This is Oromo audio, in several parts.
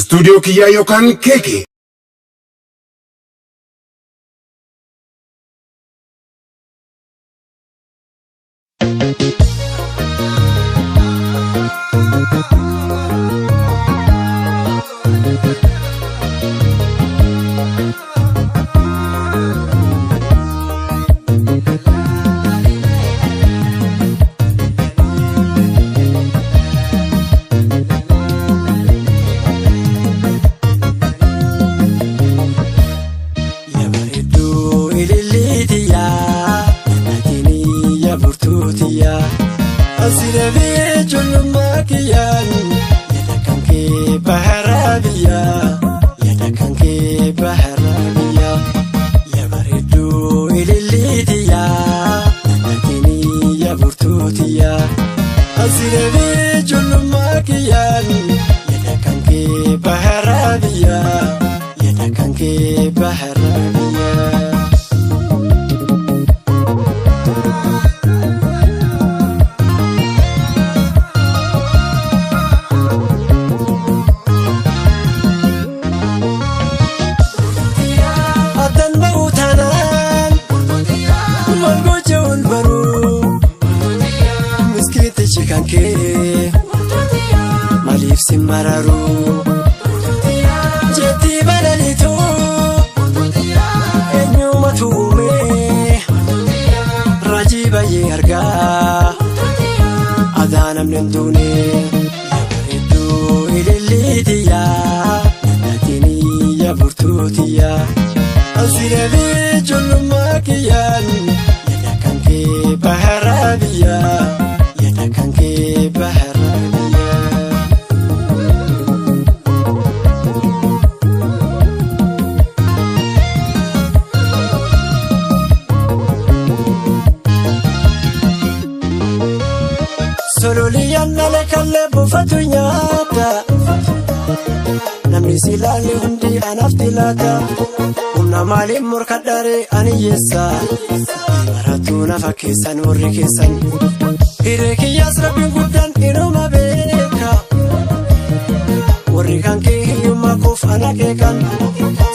Studio kiyyaa yookaan keekee. Asirabe julma kiyan yadakanke baharabiya yadakanke baharabiya yabaredu ililitiya nakini yaburtutiya Asirabe julma kiyan yadakanke baharabiya yadakanke baharabiya Malif simararu jeti balalitu enyuma tume rajiba yerga adanam nendune yabaredu ililitiya nakini yaburtutiya asirabe julma kiyan yadakanke baharabiya yadakanke baharabiya Sololiyan nalekalle bufatunyata namni silali hundi anaftilata humna maaliin morkadhare ani yessa maratu nafa keessan warri keessan hiree kiyyaas rabbiin guddaan inuma beeka warri kan kee hiyyummaa koof ana keekan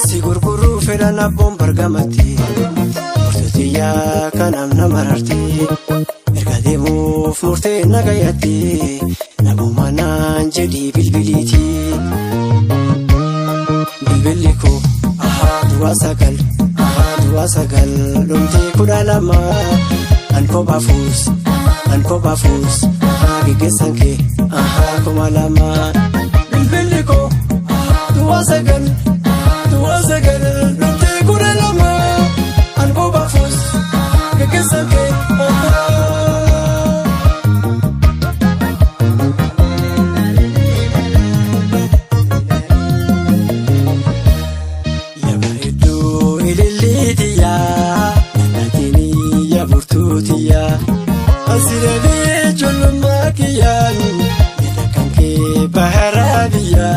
si gurguruu fedhan abboon bargamatti murtotiyyaa kanaaf na mararti erga deemuuf murtee nagayatti namuma naan jedhii bilbiliiti bilbilli koo du'a sagal dhumtee 12 an kophaafus geggeessan kee 12 bilbilli koo du'a sagal dhumtee 12 an kophaafus geggeessan kee Asirabe julma kiyan yadakanke baharabiya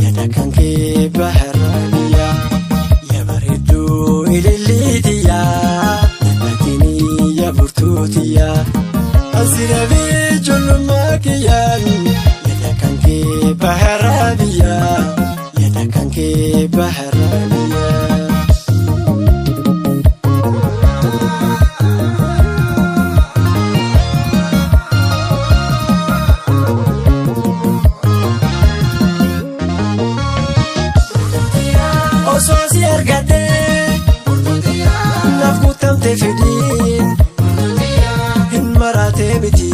yadakanke baharabiya yabaredu ililitiya nakini yaburtutiya Asirabe julma kiyan yadakanke baharabiya yadakanke baharabiya Ososi ergade nafkutamte fedin hin marate biti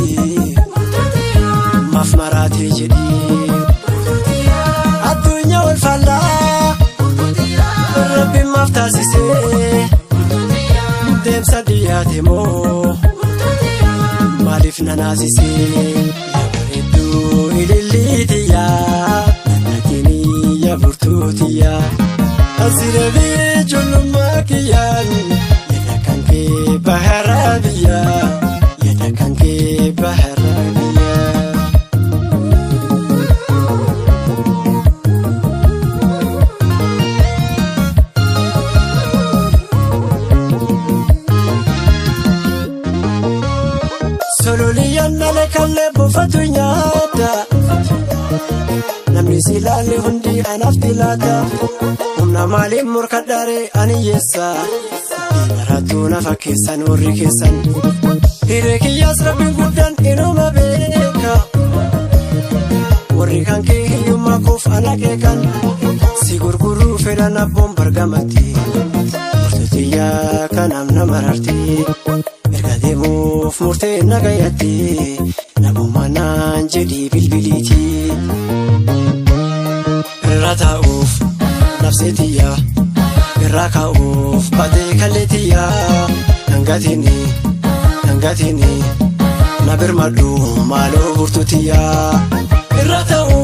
maf marate jedhi addunyaa wal falla rabbi maf taasise deemsa dhiyaate moo maaliif nanaasise yabaredu ililitiya nakini yaburtutiya Asirabe julma kiyan yadakanke baharabiya yadakanke baharabiya Sololiyan nalekalle bufatunyata namni si ilaalle hundi anaaf laata humna maaliin morkadhaaree ani yeessa maratuu nafa keessan warri keessan hiree kiyyaas rabbiin guddaan inuma beeka warri kan kee hiyyummaa koof ana qeeqan si gurguruu fedhan abboon bargamatti murtotiyyaa kanaaf na mararti erga deemuuf murtee nagayatti namuma naan jedhii bilbiliiti irra taa'uuf nafseetiyyaa irra kaa'uuf baatee kalleetiyyaa nangatini na birmadhu maaloo burtutiyyaa irra taa'uuf